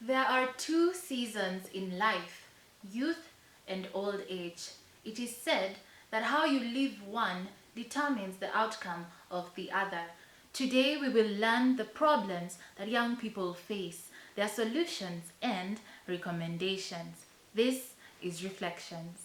There are two seasons in life, youth and old age. It is said that how you live one determines the outcome of the other. Today we will learn the problems that young people face, their solutions and recommendations. This is Reflections.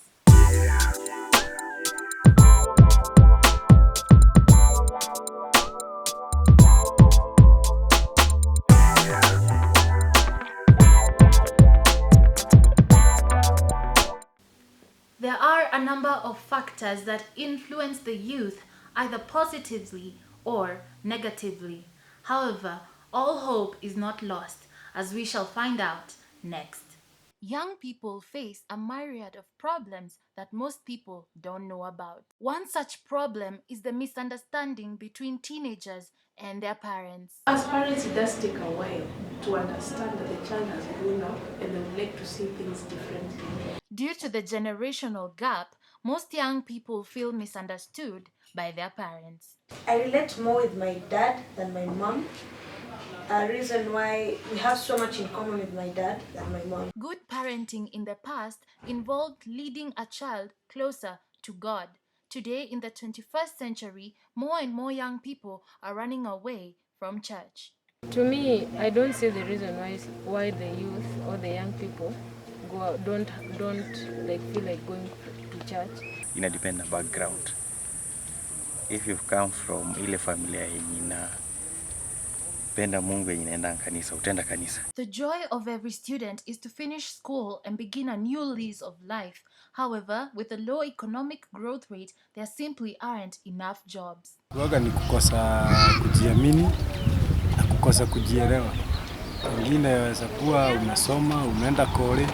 There are a number of factors that influence the youth either positively or negatively. However, all hope is not lost, as we shall find out next. Young people face a myriad of problems that most people don't know about. One such problem is the misunderstanding between teenagers and their parents. As parents, it does take a while to understand that the child has grown up and they would like to see things differently. Due to the generational gap, most young people feel misunderstood by their parents. I relate more with my dad than my mom. A reason why we have so much in common with my dad than my mom. Good parenting in the past involved leading a child closer to God. Today, in the 21st century, more and more young people are running away from church. To me, I don't see the reason why the youth or the young people go out, don't like feel like going to church. Inadepend na background. If you've come from ile familia yenye inapenda Mungu yenye inaenda kanisa, utenda kanisa. The joy of every student is to finish school and begin a new lease of life. However, with a low economic growth rate, there simply aren't enough jobs. Waga ni kukosa kujiamini na kukosa kujielewa. Wengine waweza kuwa umesoma, umeenda kole.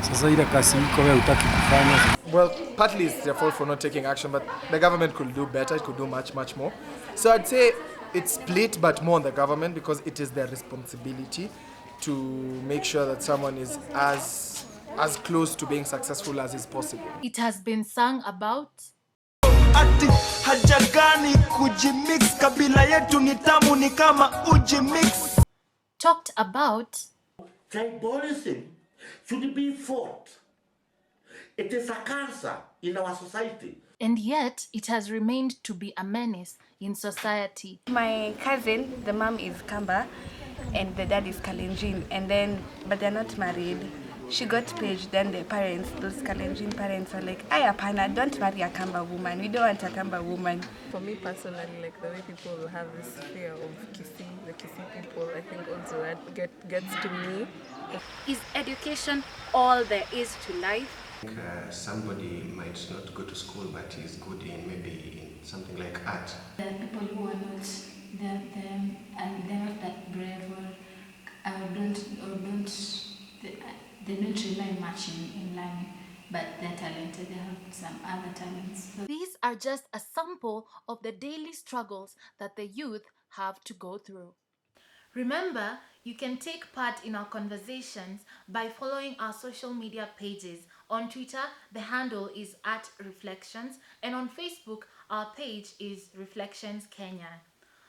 Sasa ile kazi iko wewe hutaki kufanya. Well, partly it's their fault for not taking action, but the government could do better. It could do much more. So I'd say it's split, but more on the government because it is their responsibility to make sure that someone is as close to being successful as is possible. It has been sung about. Ati hajagani kujimix, kabila yetu ni tamu ni kama ujimix. Talked about. Tribalism should be fought. It is a cancer in our society. And yet, it has remained to be a menace in society. My cousin, the mom is Kamba and the dad is Kalenjin, but they're not married. She got paged, then the parents, those Kalenjin parents are like, "Ay, apana, don't marry a Kamba woman. We don't want a Kamba woman." For me personally, like the way people have this fear of Kisii, the Kisii people, I think also that gets to me. Is education all there is to life? Somebody might not go to school, but he's good in maybe in something like art. There are people who are not they're not that brave they don't rely much in learning, but they're talented. They have some other talents. These are just a sample of the daily struggles that the youth have to go through. Remember, you can take part in our conversations by following our social media pages. On Twitter, the handle is @Reflections, and on Facebook, our page is Reflections Kenya.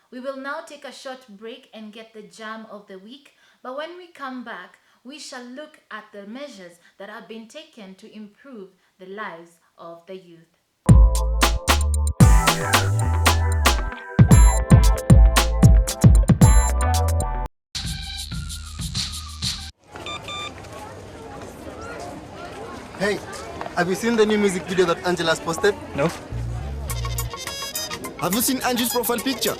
We will now take a short break and get the jam of the week, but when we come back, we shall look at the measures that have been taken to improve the lives of the youth. Hey, have you seen the new music video that Angela's posted? No. Have you seen Angie's profile picture?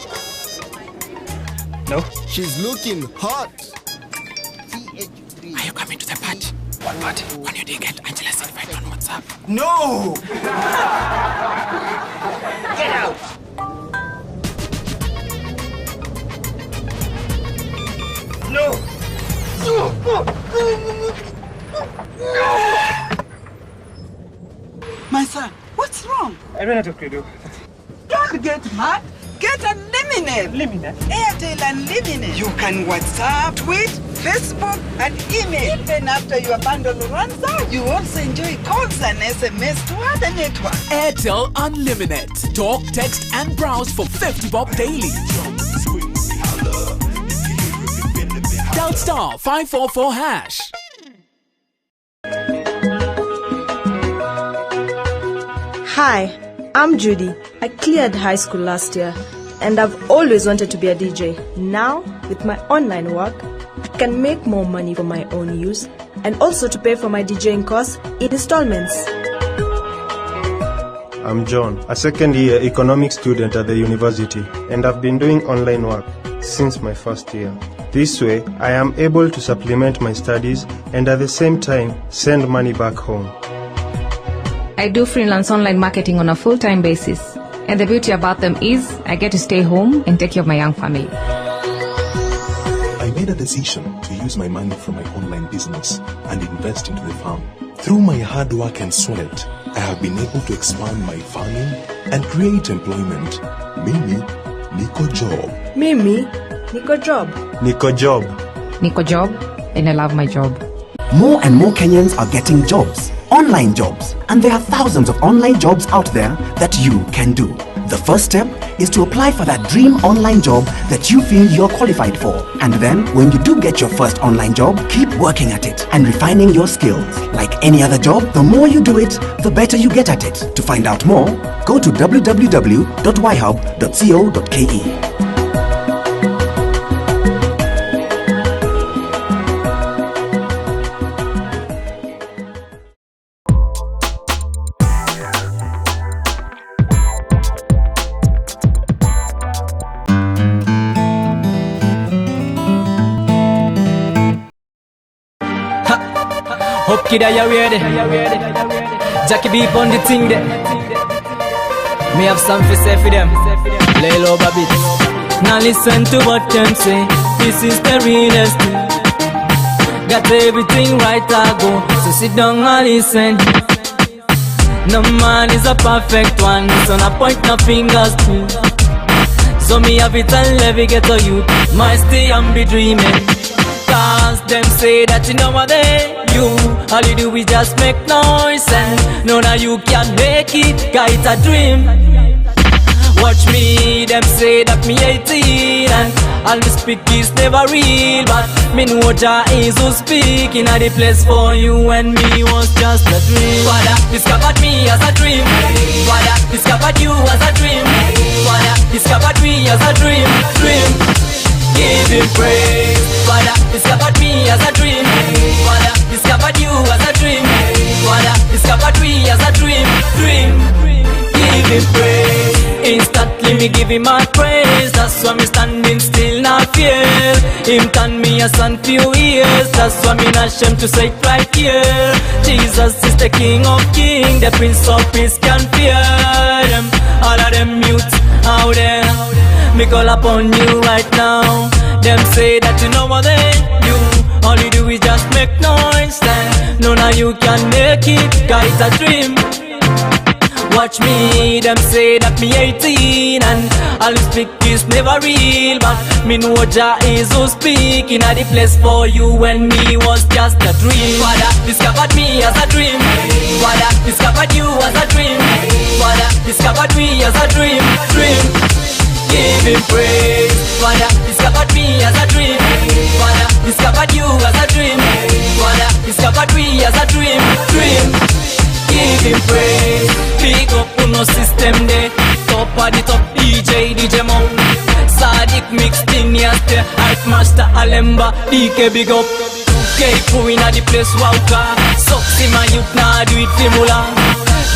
No. She's looking hot. Are you coming to the party? What party? When you didn't get Angela's invite on WhatsApp. No! Get out! No! My son, what's wrong? I ran out of credo. Don't get mad. Get Unlimited. Unlimited? Airtel Unlimited. You can WhatsApp, tweet, Facebook, and email. Even after your bundle runs out, you also enjoy calls and SMS to other networks. Airtel Unlimited. Talk, text, and browse for 50 bob daily. Dial star 544 hash. Hi, I'm Judy. I cleared high school last year and I've always wanted to be a DJ. Now, with my online work, I can make more money for my own use and also to pay for my DJing course in installments. I'm John, a second-year economics student at the university, and I've been doing online work since my first year. This way, I am able to supplement my studies and at the same time send money back home. I do freelance online marketing on a full-time basis. And the beauty about them is I get to stay home and take care of my young family. I made a decision to use my money from my online business and invest into the farm. Through my hard work and sweat, I have been able to expand my farming and create employment. Mimi, Nico Job. Mimi, Nico Job. Nico Job. Nico Job, and I love my job. More and more Kenyans are getting jobs, online jobs, and there are thousands of online jobs out there that you can do. The first step is to apply for that dream online job that you feel you're qualified for. And then, when you do get your first online job, keep working at it and refining your skills. Like any other job, the more you do it, the better you get at it. To find out more, go to www.yhub.co.ke. Hope kid are you ready? Jackie beep on the thing there. Me have something to say for them. Lay low a bit. Now listen to what them say. This is the realest thing. Got everything right I go. So sit down and listen. No man is a perfect one, so no point no fingers to. So me have it and let me get to you. My stay and be dreaming. Cause them say that you know what they you. All you do is just make noise and none of you can make it, cause it's a dream. Watch me, them say that me 18 and all me speak is never real. But me know Jah is who speaking at the place for you when me was just a dream. Father, discovered me as a dream. Father, discovered you as a dream. Father, discovered me as a dream. Dream. Give him praise. Father, discovered me as a dream. Father, discovered you as a dream. Father, discovered me as a dream. Dream. Give him praise. Instantly me give him my praise. That's why me standing still, not fear. Him turn me a son few years. That's why me not ashamed to say it right here. Jesus is the King of Kings, the Prince of Peace, can fear them. All of them youths out there, me call upon you right now. Them say that you know what they do. All you do is just make noise. And none of you can make it, cause it's a dream. Watch me, them say that me 18 and all you speak is never real. But me know Jah is who speaking at the place for you when me was just a dream. Father, discovered me as a dream. Father, discovered you as a dream. Father, discovered me as a dream. Dream. Give him praise. Father, discovered me as a dream. Father, discovered you as a dream. Father, discovered me as a dream. Dream. Give him praise. Big up uno system day. Top of the top DJ Mo. Sadiq mixed in yesterday. Hype master Alemba DK big up. K-Poo inna the place wauka. Sucks in my youth now do it fimula.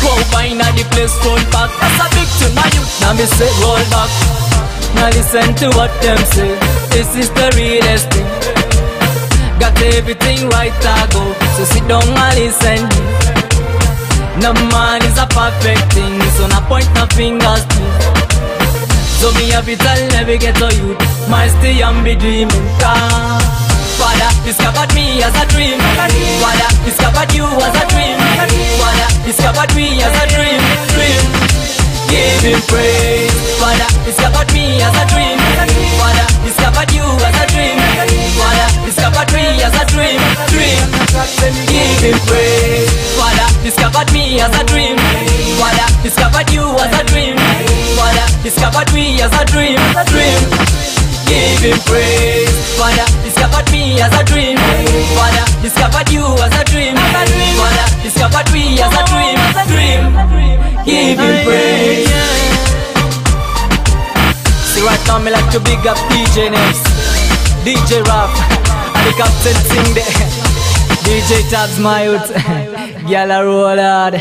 Go by inna the place front back. That's a big tune my youth. Now me say roll back. Now listen to what them say. This is the realest thing. Got everything right I go. So sit down and listen. No man is a perfect thing, so no point no fingers to. So me have it and never get to you. My stay and be dreaming. Father, discovered me as a dream. Father, discovered you as a dream. Father, discovered me as a dream. Dream. Give him praise. Father, discovered me as a dream. Father, discovered you as a dream. Father, discovered me as a dream. Dream. Give him praise. Father, discovered me as a dream. Father, discovered you as a dream. Father, discovered me as a dream. Dream. Give him praise. Father, discovered me as a dream. Father, discovered you as a dream. Father, discovered we as a dream. Give him praise. See right now me like to big up DJ names, DJ Rap, and the captain sing the DJ Tabs my youth. Gyal roll hard.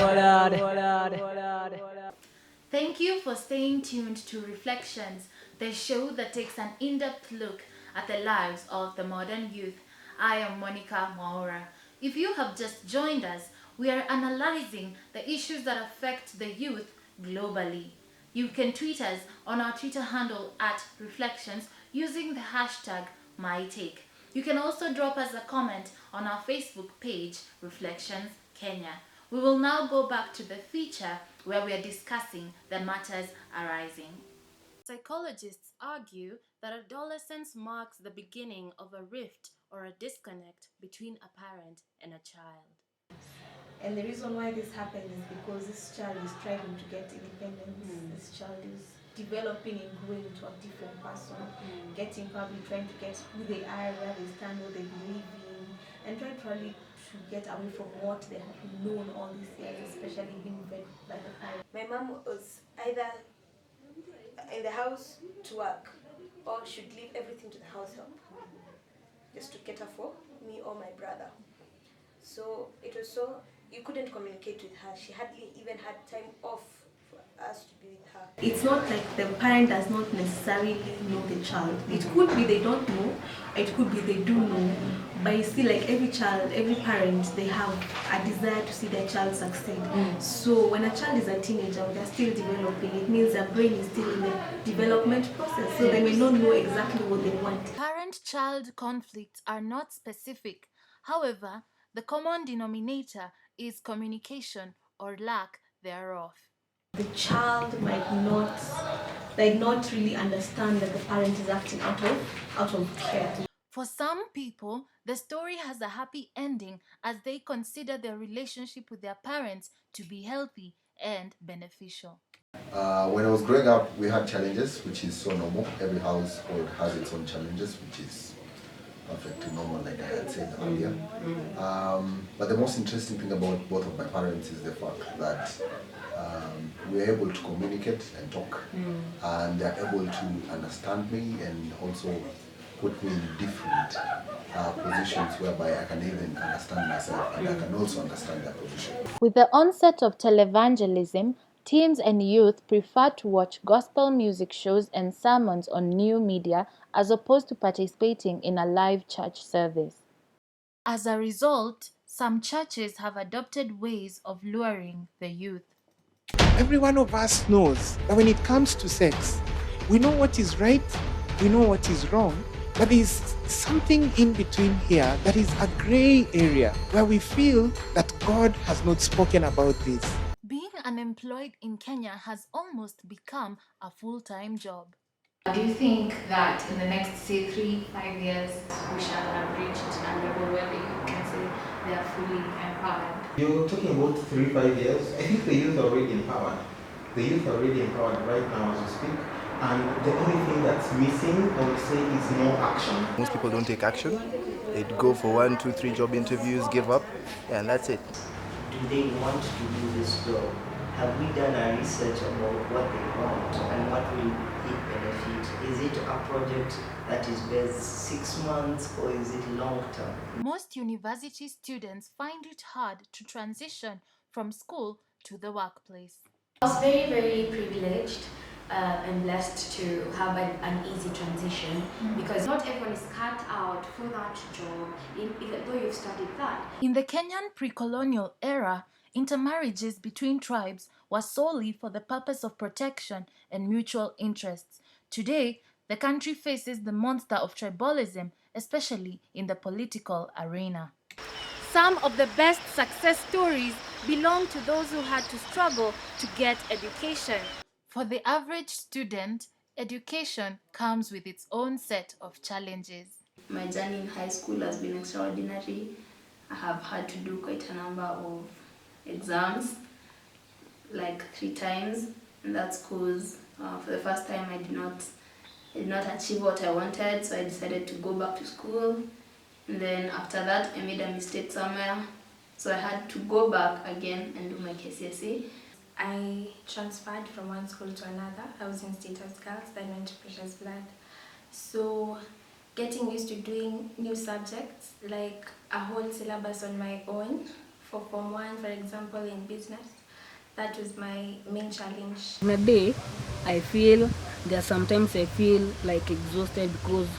Thank you for staying tuned to Reflections, the show that takes an in-depth look at the lives of the modern youth. I am Monica Mwaura. If you have just joined us, we are analyzing the issues that affect the youth globally. You can tweet us on our Twitter handle at Reflections using the hashtag MyTake. You can also drop us a comment on our Facebook page, Reflections Kenya. We will now go back to the feature where we are discussing the matters arising. Psychologists argue that adolescence marks the beginning of a rift or a disconnect between a parent and a child. And the reason why this happens is because this child is striving to get independence. This child is developing and growing into a different person, probably trying to get who they are, where they stand, what they believe in, and trying probably to get away from what they have known all these years, especially being fed by the parents. My mom was either in the house to work or should leave everything to the house help just to cater for me or my brother. So it was so you couldn't communicate with her. She hardly even had time off for us to be with her. It's not like the parent does not necessarily know the child. It could be they don't know, it could be they do know, but you see, like every child, every parent, they have a desire to see their child succeed. So when a child is a teenager, they're still developing, it means their brain is still in the development process, so they may not know exactly what they want. Parent-child conflicts are not specific. However, the common denominator is communication or lack thereof. The child might not really understand that the parent is acting out of care. For some people, the story has a happy ending as they consider their relationship with their parents to be healthy and beneficial. When I was growing up, we had challenges, which is so normal. Every household has its own challenges, which is perfectly normal, like I had said earlier. But the most interesting thing about both of my parents is the fact that we're able to communicate and talk, and they're able to understand me and also put me in different positions whereby I can even understand myself and I can also understand their position. With the onset of televangelism, teens and youth prefer to watch gospel music shows and sermons on new media as opposed to participating in a live church service. As a result, some churches have adopted ways of luring the youth. Every one of us knows that when it comes to sex, we know what is right, we know what is wrong, but there's something in between here that is a gray area where we feel that God has not spoken about this. Being unemployed in Kenya has almost become a full-time job. Do you think that in the next, say, 3-5 years, we shall have reached a level where the youth can say they are fully empowered? You're talking about 3-5 years. I think the youth are already empowered. The youth are already empowered right now as we speak. And the only thing that's missing, I would say, is more action. Most people don't take action. They'd go for 1, 2, 3 job interviews, give up, and that's it. Do they want to do this job? Have we done our research about what they want and what will it benefit? Is it a project that is based 6 months or is it long term? Most university students find it hard to transition from school to the workplace. I was very, very privileged and blessed to have an easy transition because not everyone is cut out for that job, even though you've studied that. In the Kenyan pre-colonial era, intermarriages between tribes was solely for the purpose of protection and mutual interests. Today, the country faces the monster of tribalism, especially in the political arena. Some of the best success stories belong to those who had to struggle to get education. For the average student, education comes with its own set of challenges. My journey in high school has been extraordinary. I have had to do quite a number of exams, like 3 times, and that's because for the first time I did not did not achieve what I wanted, so I decided to go back to school. And then after that, I made a mistake somewhere, so I had to go back again and do my KCSE. I transferred from one school to another. I was in Status Girls, then went to Precious Blood. So getting used to doing new subjects, like a whole syllabus on my own, for Form 1, for example, in business, that was my main challenge. In a day, sometimes I feel like exhausted because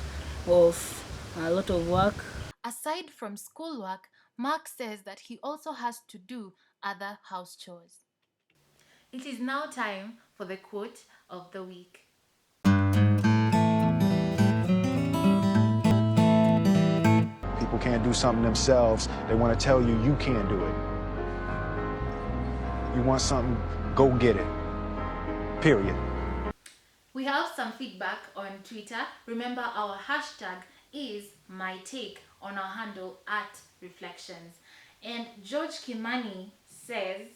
of a lot of work. Aside from schoolwork, Mark says that he also has to do other house chores. It is now time for the quote of the week. People can't do something themselves. They want to tell you you can't do it. You want something, go get it. Period. We have some feedback on Twitter. Remember, our hashtag is #mytake on our handle @reflections. And George Kimani says,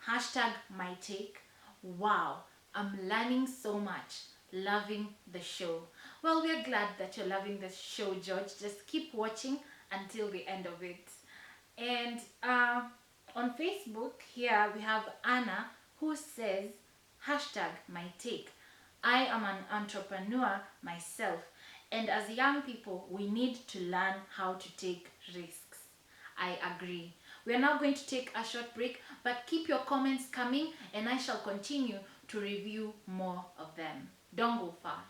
#mytake. Wow, I'm learning so much. Loving the show. Well, we're glad that you're loving the show, George. Just keep watching until the end of it. And on Facebook here we have Anna, who says, #mytake. I am an entrepreneur myself, and as young people we need to learn how to take risks. I agree. We are now going to take a short break, but keep your comments coming and I shall continue to review more of them. Don't go far.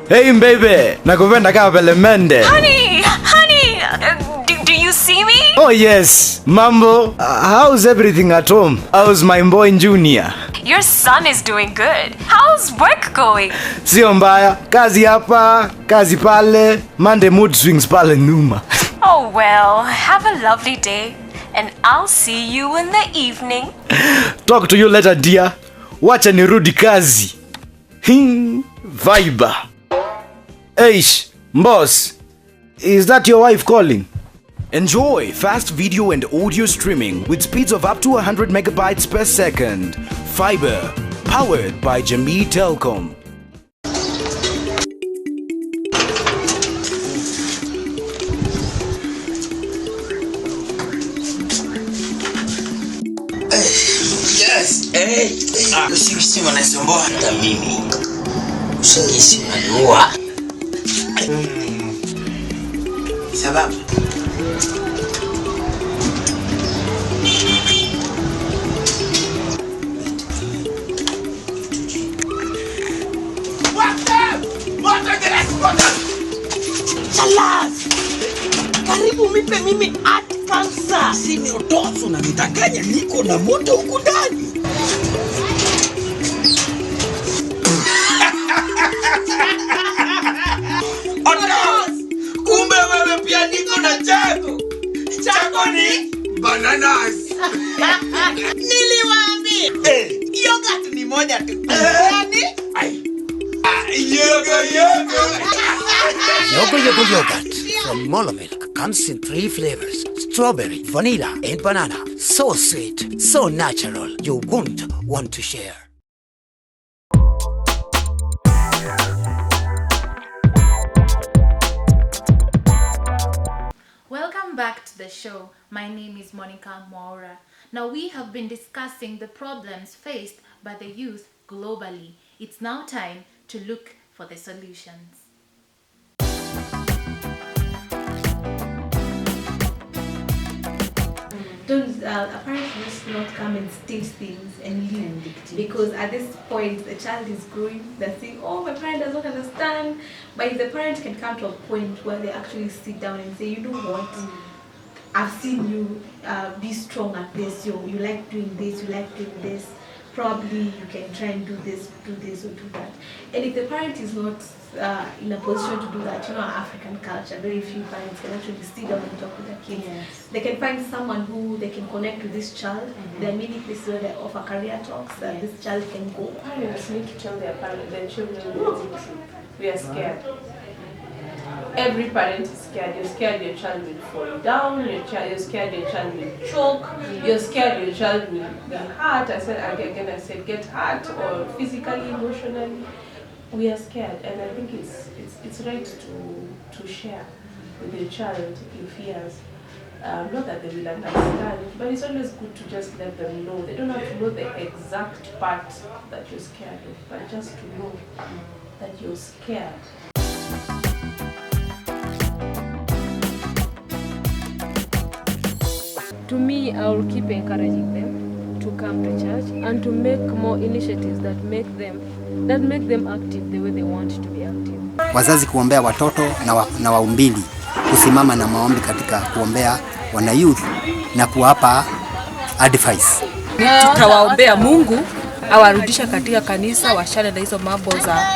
Hey baby, nakupenda kama pelemende. Honey, do you see me? Oh yes, mambo. How's everything at home? How's my boy Junior? Your son is doing good. How's work going? Sio mbaya, kazi hapa, kazi pale, Monday mood swings pale nyuma. Oh well, have a lovely day and I'll see you in the evening. Talk to you later dear. Wacha nirudi kazi. Viber. Eish, boss, is that your wife calling? Enjoy fast video and audio streaming with speeds of up to 100 megabytes per second. Fiber, powered by Jamii Telcom. Yes, usingizi wanasumbua hata mimi. Usingizi unaniua. Sababu Salas! Karibu mipe mimi art cancer. Sini otoso na nitanganya niko na moto huku ndani. Otos! Kumbe wewe pia niko na chako. Chako ni bananas. Niliwaambia. Yogurt ni moja tu. Yaani? Yogo. Yogo yogurt from Molomilk comes in 3 flavors: strawberry, vanilla, and banana. So sweet, so natural, you won't want to share. Welcome back to the show. My name is Monica Mwaura. Now we have been discussing the problems faced by the youth globally. It's now time to look for the solutions. Don't parents must not come and state things and leave, because at this point the child is growing. They're saying, "Oh, my parent does not understand," but if the parent can come to a point where they actually sit down and say, "You know what? I've seen you be strong at this. You like doing this. You like doing this. Probably you can try and do this, or do that." And if the parent is not in a position to do that, African culture, very few parents can actually sit down and talk with their kids. Yes. They can find someone who they can connect with this child. There are many places where they offer career talks that this child can go. Parents need to tell their children the truth. We are scared. every parent is scared. You're scared your child will fall down, you're scared your child will choke, you're scared your child will be hurt. I said get hurt, or physically, emotionally. We are scared, and I think it's right to share with your child your fears. Not that they will understand, but it's always good to just let them know. They don't have to know the exact part that you're scared of, but just to know that you're scared. To me, I will keep encouraging them to come to church and to make more initiatives that make them active the way they want to be active. Wazazi kuombea watoto na waumbili kusimama na maombi katika kuombea wana youth na kuwapa advice. Tutawaombea Mungu awarudisha katika kanisa, washane na hizo mambo za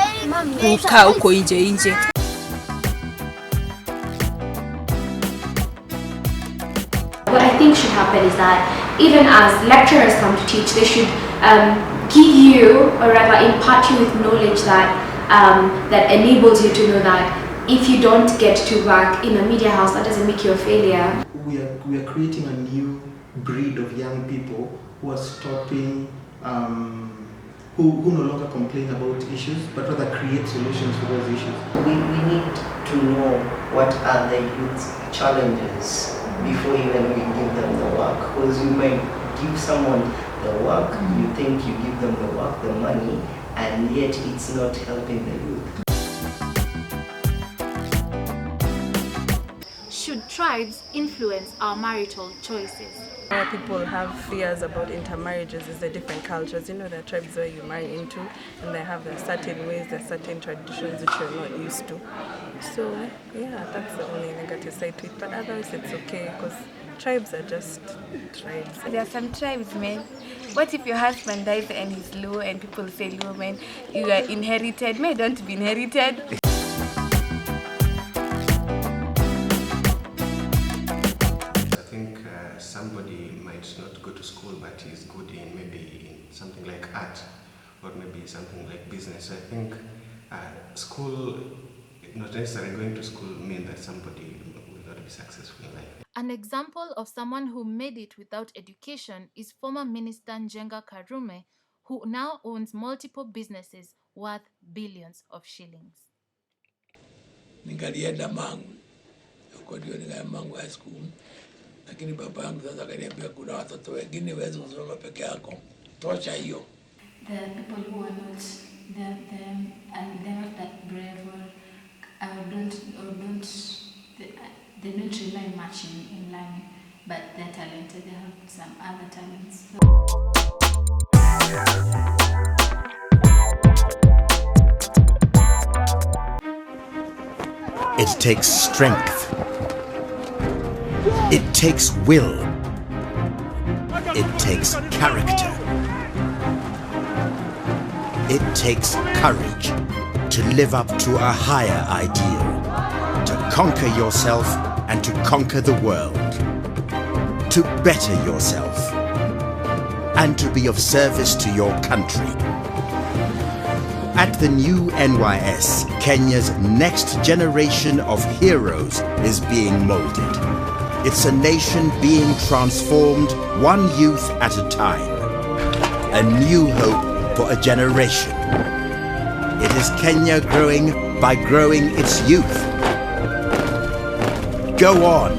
kukaa huko nje. What I think should happen is that even as lecturers come to teach, they should give you, or rather impart you with knowledge that that enables you to know that if you don't get to work in a media house, that doesn't make you a failure. We are creating a new breed of young people who are stopping, who no longer complain about issues, but rather create solutions for those issues. We need to know what are the youth challenges before even we give them the work. Because you might give someone the work, you think you give them the work, the money, and yet it's not helping the youth. Should tribes influence our marital choices? People have fears about intermarriages. Is the different cultures. You know, there are tribes where you marry into, and they have certain ways, there are certain traditions that you're not used to. So yeah, that's the only negative side to it. But otherwise, it's okay because tribes are just tribes. There are some tribes, man. What if your husband dies and he's Luo and people say, Luo, man, you are inherited? May don't be inherited. Somebody might not go to school, but he's good in maybe in something like art, or maybe something like business. So I think school, not necessarily going to school, means that somebody will not be successful in life. An example of someone who made it without education is former Minister Njenga Karume, who now owns multiple businesses worth billions of shillings. Ningalienda Mangu, huko ndio ningalienda Mangu High School. Lakini baba yangu sasa kaniambia kuna watoto wengine waweza kusoma peke yako. Tosha hiyo. The people who are not they're not that brave they don't rely much in learning, but they're talented, they have some other talents. It takes strength. It takes will. It takes character. It takes courage to live up to a higher ideal, to conquer yourself and to conquer the world, to better yourself and to be of service to your country. At the new NYS, Kenya's next generation of heroes is being molded. It's a nation being transformed, one youth at a time. A new hope for a generation. It is Kenya growing by growing its youth. Go on,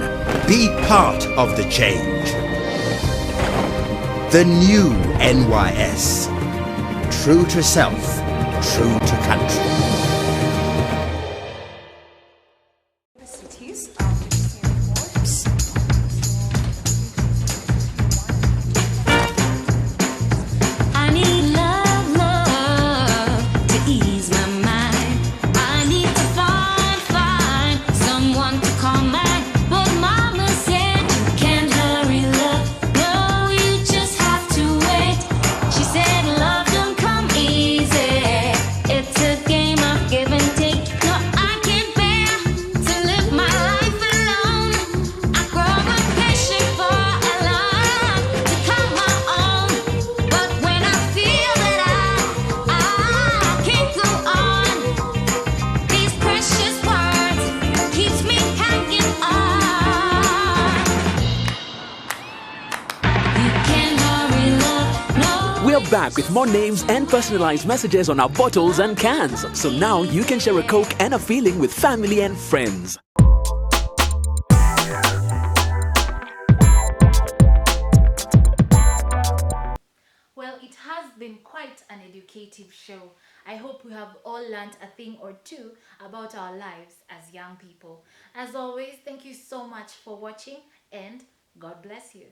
be part of the change. The new NYS. True to self, true to country. Game We are back with more names and personalized messages on our bottles and cans. So now you can share a Coke and a feeling with family and friends. Well, it has been quite an educative show. I hope we have all learned a thing or two about our lives as young people. As always, thank you so much for watching and God bless you.